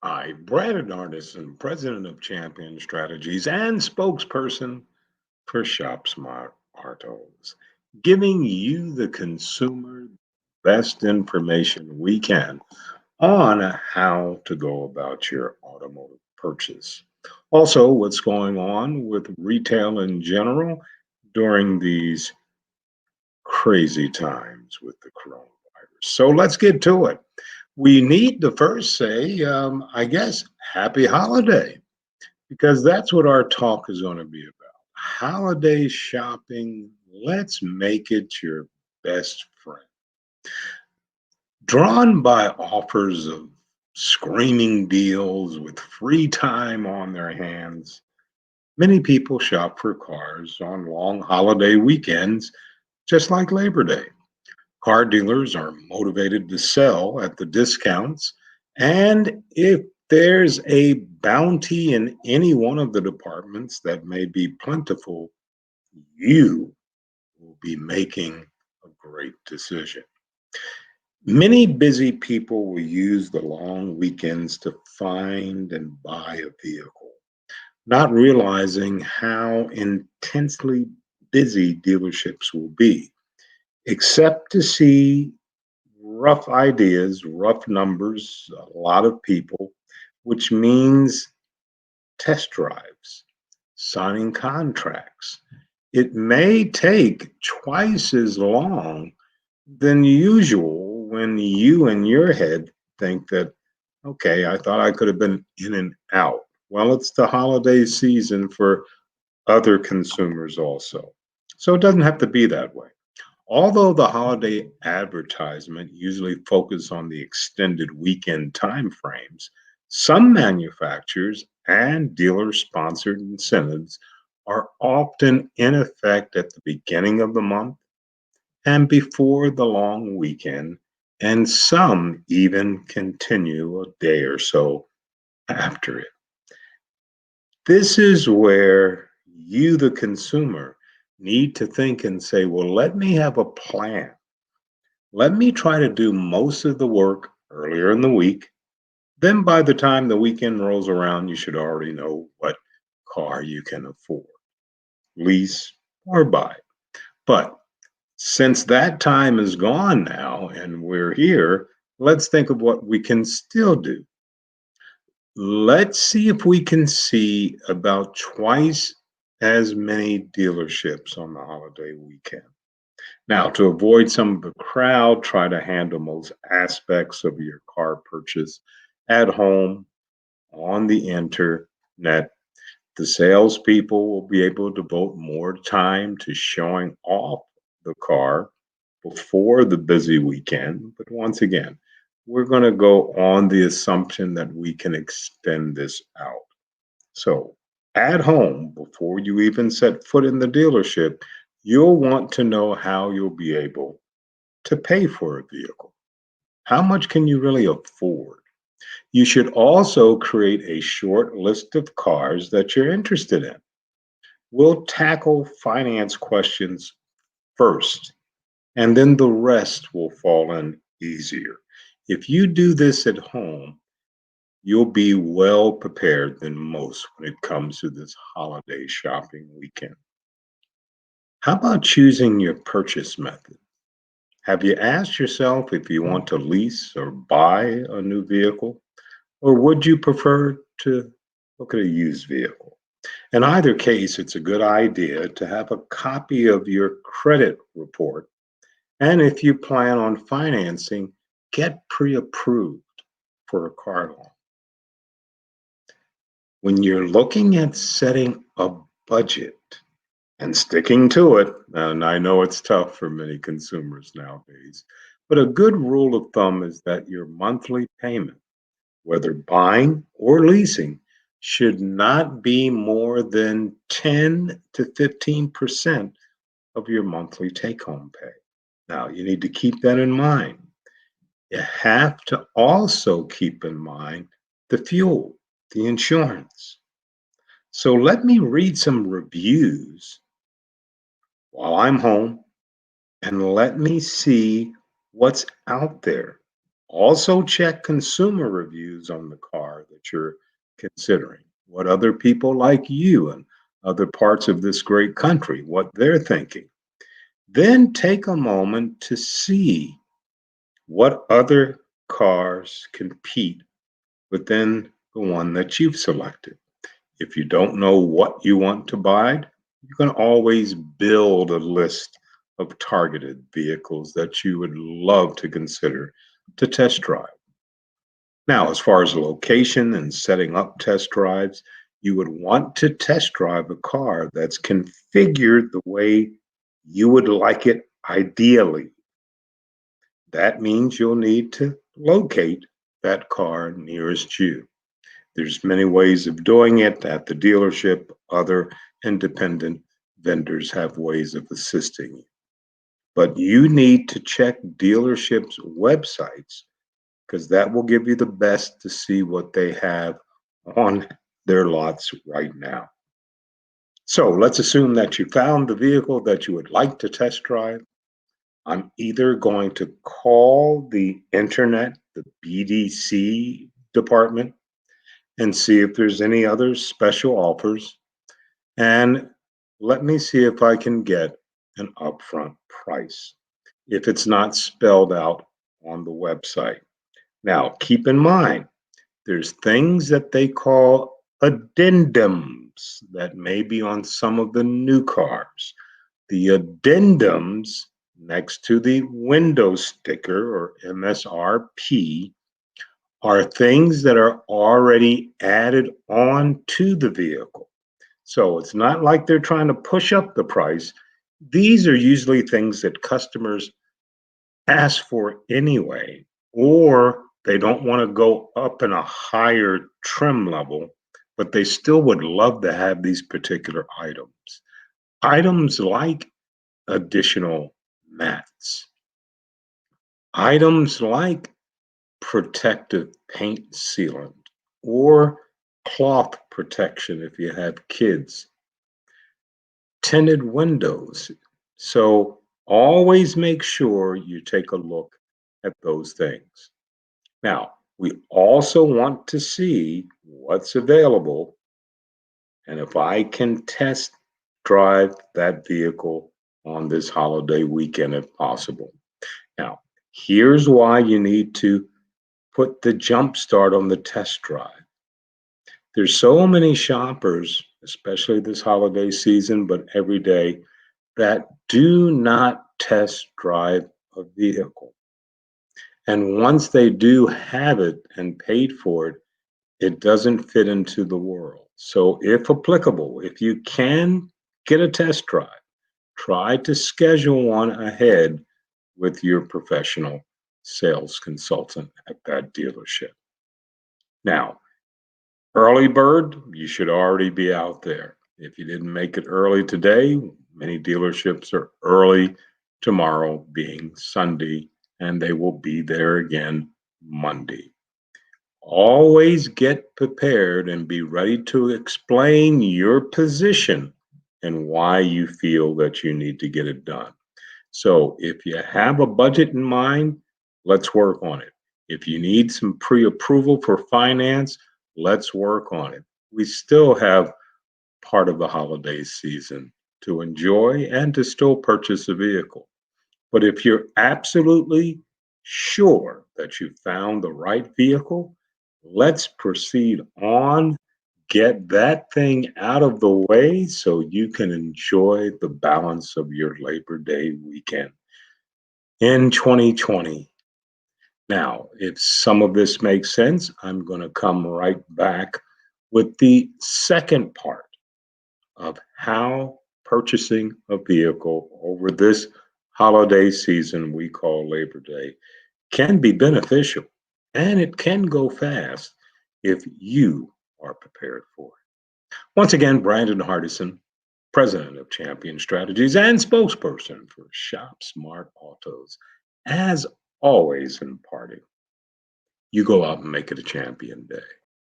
Hi, Brandon Arneson, president of Champion Strategies and spokesperson for ShopSmart AUTOS, giving you, the consumer, best information we can on how to go about your automotive purchase. Also, what's going on with retail in general during these crazy times with the coronavirus. So let's get to it. We need to first say, I guess, happy holiday, because that's what our talk is going to be about. Holiday shopping, let's make it your best friend. Drawn by offers of screaming deals with free time on their hands, many people shop for cars on long holiday weekends, just like Labor Day. Car dealers are motivated to sell at the discounts. And if there's a bounty in any one of the departments that may be plentiful, you will be making a great decision. Many busy people will use the long weekends to find and buy a vehicle, not realizing how intensely busy dealerships will be, except to see rough ideas, rough numbers, a lot of people, which means test drives, signing contracts. It may take twice as long than usual when you in your head think that, okay, I thought I could have been in and out. Well, it's the holiday season for other consumers also. So it doesn't have to be that way. Although the holiday advertisement usually focus on the extended weekend time frames, some manufacturers and dealer sponsored incentives are often in effect at the beginning of the month and before the long weekend, and some even continue a day or so after it. This is where you, the consumer, need to think and say, well, let me have a plan. Let me try to do most of the work earlier in the week. Then by the time the weekend rolls around, you should already know what car you can afford, lease, or buy. But since that time is gone now and we're here, let's think of what we can still do. Let's see if we can see about twice as many dealerships on the holiday weekend. Now, to avoid some of the crowd, try to handle most aspects of your car purchase at home, on the internet. The salespeople will be able to devote more time to showing off the car before the busy weekend. But once again, we're going to go on the assumption that we can extend this out. So, at home, before you even set foot in the dealership, you'll want to know how you'll be able to pay for a vehicle. How much can you really afford? You should also create a short list of cars that you're interested in. We'll tackle finance questions first, and then the rest will fall in easier. If you do this at home, you'll be well prepared than most when it comes to this holiday shopping weekend. How about choosing your purchase method? Have you asked yourself if you want to lease or buy a new vehicle? Or would you prefer to look at a used vehicle? In either case, it's a good idea to have a copy of your credit report. And if you plan on financing, get pre approved for a car loan. When you're looking at setting a budget and sticking to it, and I know it's tough for many consumers nowadays, but a good rule of thumb is that your monthly payment, whether buying or leasing, should not be more than 10 to 15% of your monthly take home pay. Now, you need to keep that in mind. You have to also keep in mind the fuel, the insurance. So let me read some reviews while I'm home and let me see what's out there. Also, check consumer reviews on the car that you're considering. What other people like you and other parts of this great country, what they're thinking. Then take a moment to see what other cars compete within the one that you've selected. If you don't know what you want to buy, you can always build a list of targeted vehicles that you would love to consider to test drive. Now, as far as location and setting up test drives, you would want to test drive a car that's configured the way you would like it ideally. That means you'll need to locate that car nearest you. There's many ways of doing it at the dealership. Other independent vendors have ways of assisting you. But you need to check dealerships' websites because that will give you the best to see what they have on their lots right now. So let's assume that you found the vehicle that you would like to test drive. I'm either going to call the internet, the BDC department, and see if there's any other special offers. And let me see if I can get an upfront price if it's not spelled out on the website. Now, keep in mind, there's things that they call addendums that may be on some of the new cars. The addendums next to the window sticker or MSRP are things that are already added on to the vehicle. So it's not like they're trying to push up the price. These are usually things that customers ask for anyway, or they don't want to go up in a higher trim level, but they still would love to have these particular items. Items like additional mats, items like protective paint sealant or cloth protection if you have kids, tinted windows. So always make sure you take a look at those things. Now, we also want to see what's available and if I can test drive that vehicle on this holiday weekend if possible. Now, here's why you need to put the jump start on the test drive. There's so many shoppers, especially this holiday season, but every day, that do not test drive a vehicle. And once they do have it and paid for it, it doesn't fit into the world. So, if applicable, if you can get a test drive, try to schedule one ahead with your professional sales consultant at that dealership. Now, early bird, you should already be out there. If you didn't make it early today, many dealerships are early tomorrow, being Sunday, and they will be there again Monday. Always get prepared and be ready to explain your position and why you feel that you need to get it done. So, if you have a budget in mind, let's work on it. If you need some pre approval for finance, let's work on it. We still have part of the holiday season to enjoy and to still purchase a vehicle. But if you're absolutely sure that you found the right vehicle, let's proceed on, get that thing out of the way so you can enjoy the balance of your Labor Day weekend in 2020. Now, if some of this makes sense, I'm going to come right back with the second part of how purchasing a vehicle over this holiday season we call Labor Day can be beneficial and it can go fast if you are prepared for it. Once again, Brandon Hardison, president of Champion Strategies and spokesperson for ShopSmart Autos. As always in parting, you go out and make it a champion day.